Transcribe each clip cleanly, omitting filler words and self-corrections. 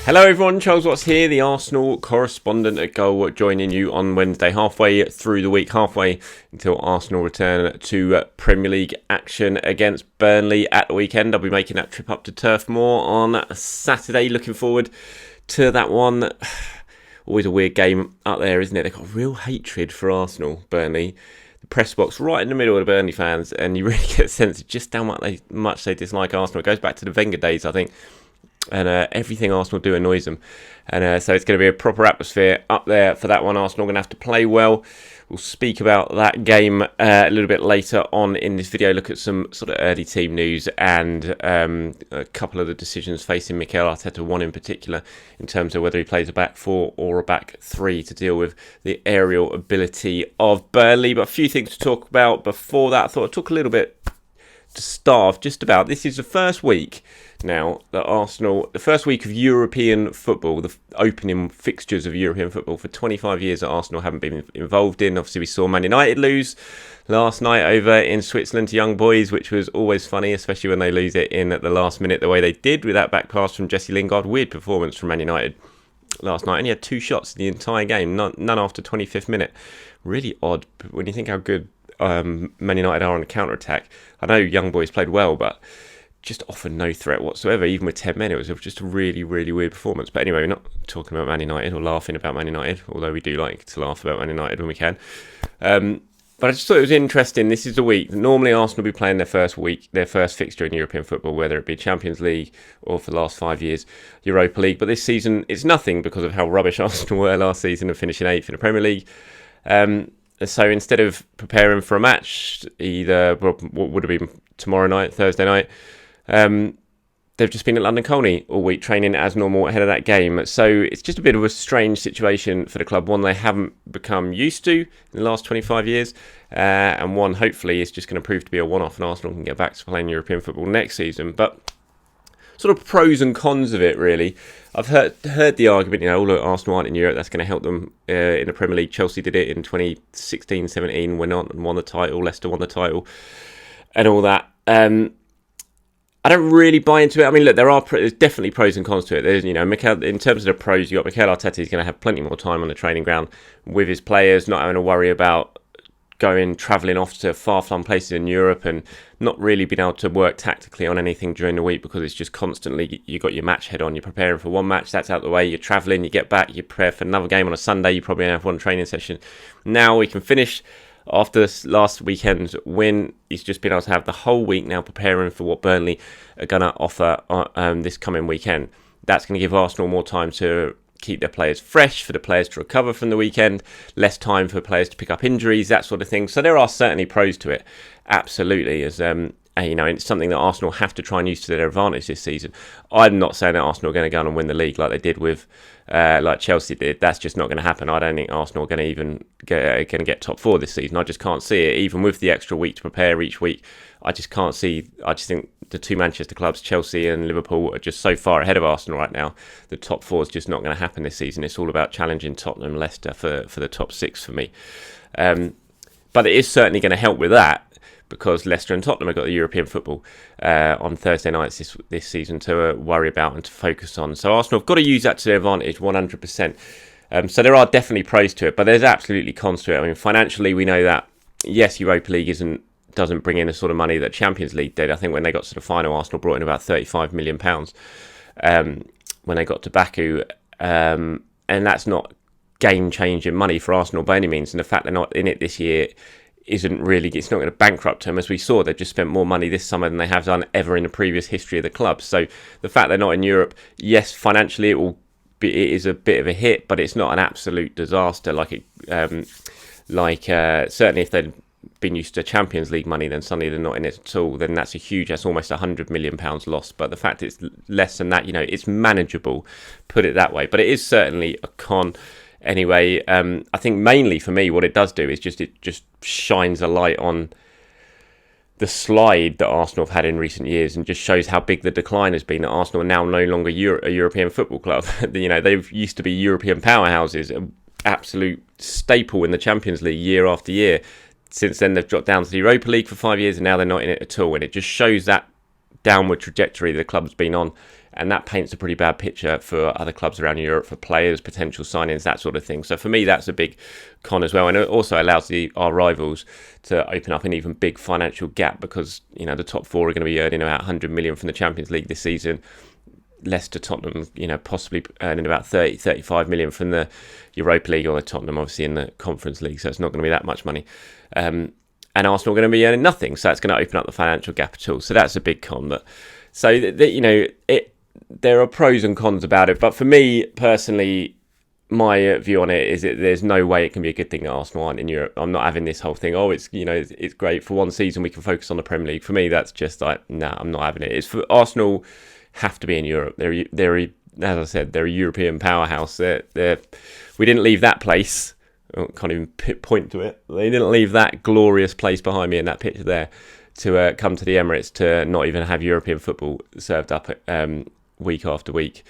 Hello everyone, Charles Watts here, the Arsenal correspondent at Goal, joining you on Wednesday, halfway through the week, halfway until Arsenal return to Premier League action against Burnley at the weekend. I'll be making that trip up to Turf Moor on Saturday. Looking forward to that one. Always a weird game up there, isn't it? They've got real hatred for Arsenal, Burnley. The press box right in the middle of the Burnley fans, and you really get a sense of just how much they dislike Arsenal. It goes back to the Wenger days, I think. And everything Arsenal do annoys them. And so it's going to be a proper atmosphere up there for that one. Arsenal going to have to play well. We'll speak about that game a little bit later on in this video. Look at some sort of early team news and a couple of the decisions facing Mikel Arteta, one in particular, in terms of whether he plays a back four or a back three to deal with the aerial ability of Burnley. But a few things to talk about before that. I thought I'd talk a little bit to start just about, this is the first week now that Arsenal, the first week of European football, the opening fixtures of European football for 25 years that Arsenal haven't been involved in. Obviously we saw Man United lose last night over in Switzerland to Young Boys, which was always funny, especially when they lose it in at the last minute the way they did with that back pass from Jesse Lingard. Weird performance from Man United last night, and he had 2 shots in the entire game, none after 25th minute. Really odd when you think how good Man United are on the counter-attack. I know Young Boys played well, but just offered no threat whatsoever. Even with 10 men, it was just a really, really weird performance. But anyway, we're not talking about Man United or laughing about Man United, although we do like to laugh about Man United when we can. But I just thought it was interesting. This is the week. Normally Arsenal will be playing their first fixture in European football, whether it be Champions League or for the last 5 years, Europa League. But this season, it's nothing because of how rubbish Arsenal were last season and finishing 8th in the Premier League. So instead of preparing for a match, either what would have been tomorrow night, Thursday night, they've just been at London Colney all week training as normal ahead of that game. So it's just a bit of a strange situation for the club, one they haven't become used to in the last 25 years, and one hopefully is just going to prove to be a one-off and Arsenal can get back to playing European football next season. But sort of pros and cons of it, really. I've heard the argument, look, Arsenal aren't in Europe, that's going to help them in the Premier League. Chelsea did it in 2016-17, went on and won the title. Leicester won the title and all that. I don't really buy into it. I mean, look, there's definitely pros and cons to it. There's, Mikel, in terms of the pros, you got Mikel Arteta. He's going to have plenty more time on the training ground with his players, not having to worry about travelling off to far-flung places in Europe and not really being able to work tactically on anything during the week because it's just constantly, you got your match head on, you're preparing for one match, that's out the way, you're travelling, you get back, you prepare for another game on a Sunday, you probably have one training session. Now we can finish after this last weekend's win. He's just been able to have the whole week now preparing for what Burnley are going to offer this coming weekend. That's going to give Arsenal more time to keep their players fresh, for the players to recover from the weekend, less time for players to pick up injuries, that sort of thing. So there are certainly pros to it, absolutely, as it's something that Arsenal have to try and use to their advantage this season. I'm not saying that Arsenal are going to go on and win the league like they did with, like Chelsea did. That's just not going to happen. I don't think Arsenal are going to even get top 4 this season. I just can't see it, even with the extra week to prepare each week. I just can't see. I just think the 2 Manchester clubs, Chelsea and Liverpool, are just so far ahead of Arsenal right now. The top 4 is just not going to happen this season. It's all about challenging Tottenham, Leicester for the top 6 for me. But it is certainly going to help with that, because Leicester and Tottenham have got the European football on Thursday nights this season to worry about and to focus on. So Arsenal have got to use that to their advantage 100%. So there are definitely pros to it, but there's absolutely cons to it. I mean, financially, we know that, yes, Europa League doesn't bring in the sort of money that Champions League did. I think when they got to the final, Arsenal brought in about £35 million when they got to Baku. And that's not game-changing money for Arsenal by any means. And the fact they're not in it this year it's not going to bankrupt them. As we saw, they've just spent more money this summer than they have done ever in the previous history of the club. So the fact they're not in Europe, yes, financially it is a bit of a hit, but it's not an absolute disaster certainly if they'd been used to Champions League money, then suddenly they're not in it at all, then that's almost £100 million loss. But the fact it's less than that, it's manageable, put it that way. But it is certainly a con. Anyway, I think mainly for me, what it does do is it just shines a light on the slide that Arsenal have had in recent years, and just shows how big the decline has been. That Arsenal are now no longer a European football club. They've used to be European powerhouses, an absolute staple in the Champions League year after year. Since then, they've dropped down to the Europa League for 5 years, and now they're not in it at all. And it just shows that downward trajectory the club's been on, and that paints a pretty bad picture for other clubs around Europe, for players, potential signings, that sort of thing. So for me, that's a big con as well, and it also allows our rivals to open up an even big financial gap, because the top four are going to be earning about 100 million from the Champions League this season. Leicester, Tottenham, possibly earning about 35 million from the Europa League, or Tottenham obviously in the Conference League, so it's not going to be that much money. And Arsenal are going to be earning nothing, so it's going to open up the financial gap at all. So that's a big con. There are pros and cons about it, but for me personally, my view on it is that there's no way it can be a good thing that Arsenal aren't in Europe. I'm not having this whole thing. Oh, it's great for one season we can focus on the Premier League. For me, that's just like, nah, I'm not having it. It's for Arsenal have to be in Europe. They're as I said, they're a European powerhouse. We didn't leave that place. I can't even point to it. They didn't leave that glorious place behind me in that picture there to come to the Emirates to not even have European football served up week after week.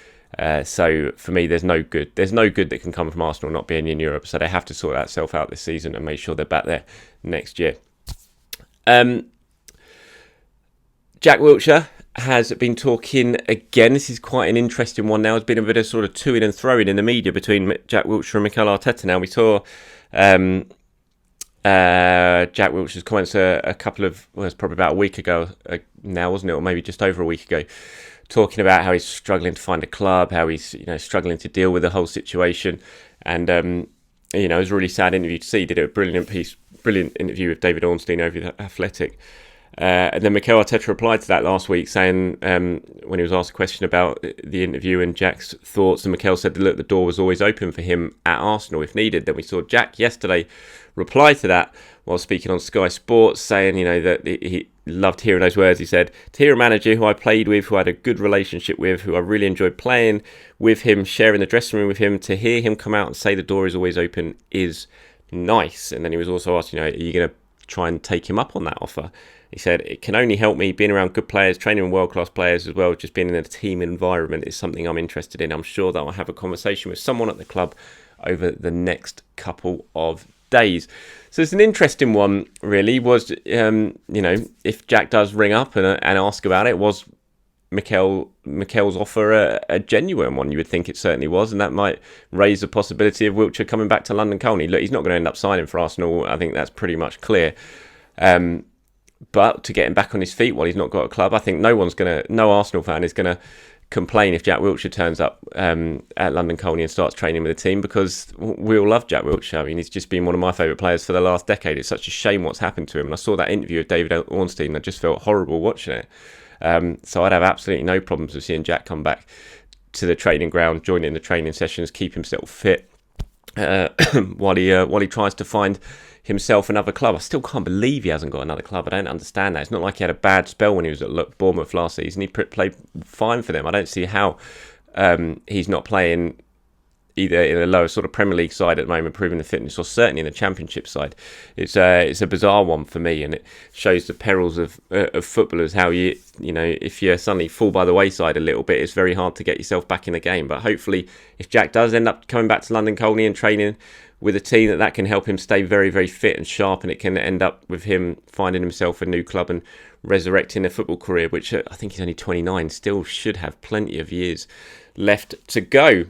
So for me, there's no good that can come from Arsenal not being in Europe. So they have to sort that self out this season and make sure they're back there next year. Jack Wilshere has been talking again. This is quite an interesting one now. There's been a bit of sort of to-ing and throwing in the media between Jack Wilshere and Mikel Arteta. Now, we saw Jack Wilshere's comments it's probably about a week ago now, wasn't it? Or maybe just over a week ago, talking about how he's struggling to find a club, how he's struggling to deal with the whole situation. And, it was a really sad interview to see. He did a brilliant interview with David Ornstein over The Athletic. And then Mikel Arteta replied to that last week, saying when he was asked a question about the interview and Jack's thoughts, and Mikel said that, look, the door was always open for him at Arsenal if needed. Then we saw Jack yesterday reply to that while speaking on Sky Sports, saying that he loved hearing those words. He said, to hear a manager who I played with, who I had a good relationship with, who I really enjoyed playing with him, sharing the dressing room with him, to hear him come out and say the door is always open is nice. And then he was also asked, are you going to try and take him up on that offer? He said, it can only help me being around good players, training with world-class players as well. Just being in a team environment is something I'm interested in. I'm sure that I'll have a conversation with someone at the club over the next couple of days. So it's an interesting one, really. Was, if Jack does ring up and ask about it, was Mikel's offer a genuine one? You would think it certainly was, and that might raise the possibility of Wilshere coming back to London Colney. Look, he's not going to end up signing for Arsenal. I think that's pretty much clear. But to get him back on his feet while he's not got a club, I think no Arsenal fan is going to complain if Jack Wilshere turns up at London Colney and starts training with the team, because we all love Jack Wilshere. I mean, he's just been one of my favourite players for the last decade. It's such a shame what's happened to him. And I saw that interview with David Ornstein and I just felt horrible watching it. So I'd have absolutely no problems with seeing Jack come back to the training ground, join in the training sessions, keep himself fit while he tries to find himself another club. I still can't believe he hasn't got another club. I don't understand that. It's not like he had a bad spell when he was at Bournemouth last season. He played fine for them. I don't see how he's not playing either in a lower sort of Premier League side at the moment, proving the fitness, or certainly in the Championship side. It's a bizarre one for me, and it shows the perils of footballers. How if you suddenly fall by the wayside a little bit, it's very hard to get yourself back in the game. But hopefully, if Jack does end up coming back to London Colney and training with a team, that can help him stay very, very fit and sharp, and it can end up with him finding himself a new club and resurrecting a football career, which I think he's only 29, still should have plenty of years left to go.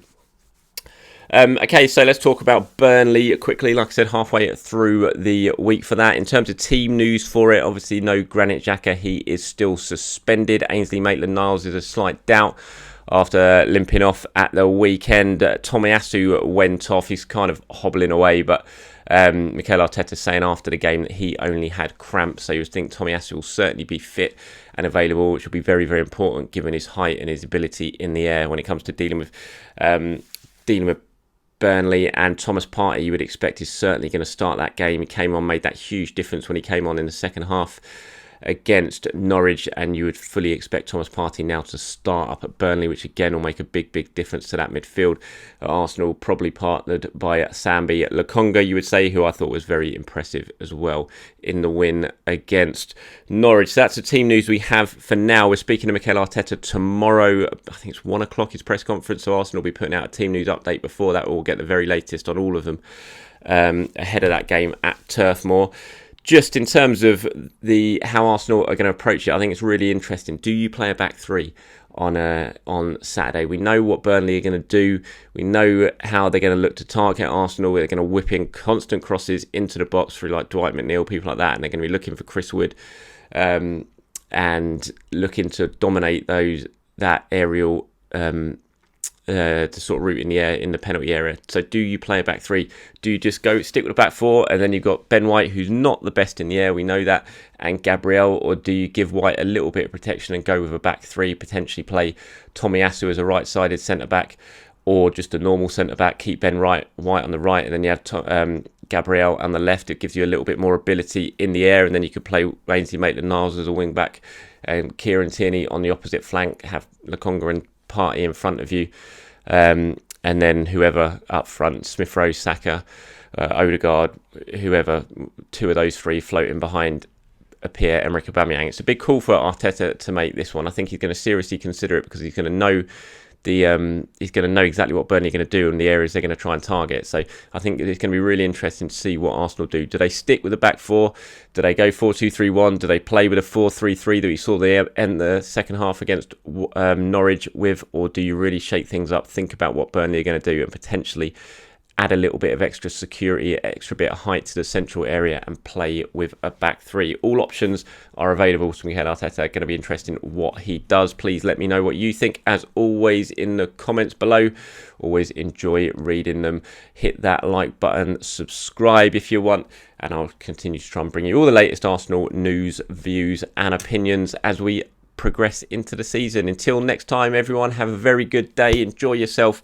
Okay, so let's talk about Burnley quickly. Like I said, halfway through the week for that. In terms of team news for it, obviously no Granit Xhaka. He is still suspended. Ainsley Maitland-Niles is a slight doubt after limping off at the weekend. Tomiyasu went off. He's kind of hobbling away, but Mikel Arteta saying after the game that he only had cramps, so you would think Tomiyasu will certainly be fit and available, which will be very, very important given his height and his ability in the air when it comes to dealing with Burnley. And Thomas Partey, you would expect, is certainly going to start that game. He came on, made that huge difference when he came on in the second half against Norwich, and you would fully expect Thomas Partey now to start up at Burnley, which again will make a big, big difference to that midfield. Arsenal probably partnered by Sambi Lokonga, you would say, who I thought was very impressive as well in the win against Norwich. So that's the team news we have for now. We're speaking to Mikel Arteta tomorrow. I think it's 1 o'clock his press conference, so Arsenal will be putting out a team news update before that. We'll get the very latest on all of them ahead of that game at Turf Moor. just in terms of how Arsenal are going to approach it, I think it's really interesting. Do you play a back three on Saturday? We know what Burnley are going to do. We know how they're going to look to target Arsenal. They're going to whip in constant crosses into the box through like Dwight McNeil, people like that, and they're going to be looking for Chris Wood and looking to dominate that aerial to sort of route in the air in the penalty area. So do you play a back three? Do you just stick with a back four, and then you've got Ben White, who's not the best in the air, we know that, and Gabriel, or do you give White a little bit of protection and go with a back three, potentially play Tomiyasu as a right-sided centre-back, or just a normal centre-back, keep Ben White on the right, and then you have Gabriel on the left. It gives you a little bit more ability in the air, and then you could play Ainsley Maitland-Niles as a wing-back, and Kieran Tierney on the opposite flank, have Lokonga and Partey in front of you, and then whoever up front, Smith Rowe, Saka, Odegaard, whoever, two of those three floating behind Pierre-Emerick Aubameyang. It's a big call for Arteta to make this one. I think he's going to seriously consider it, because he's going to know exactly what Burnley are going to do and the areas they're going to try and target. So I think it's going to be really interesting to see what Arsenal do. Do they stick with the back four? Do they go 4-2-3-1? Do they play with a 4-3-3 that we saw they end the second half against Norwich with? Or do you really shake things up, think about what Burnley are going to do, and potentially add a little bit of extra security, extra bit of height to the central area, and play with a back three? All options are available to Mikel Arteta. Going to be interesting what he does. Please let me know what you think, as always, in the comments below. Always enjoy reading them. Hit that like button, subscribe if you want, and I'll continue to try and bring you all the latest Arsenal news, views and opinions as we progress into the season. Until next time, everyone, have a very good day. Enjoy yourself.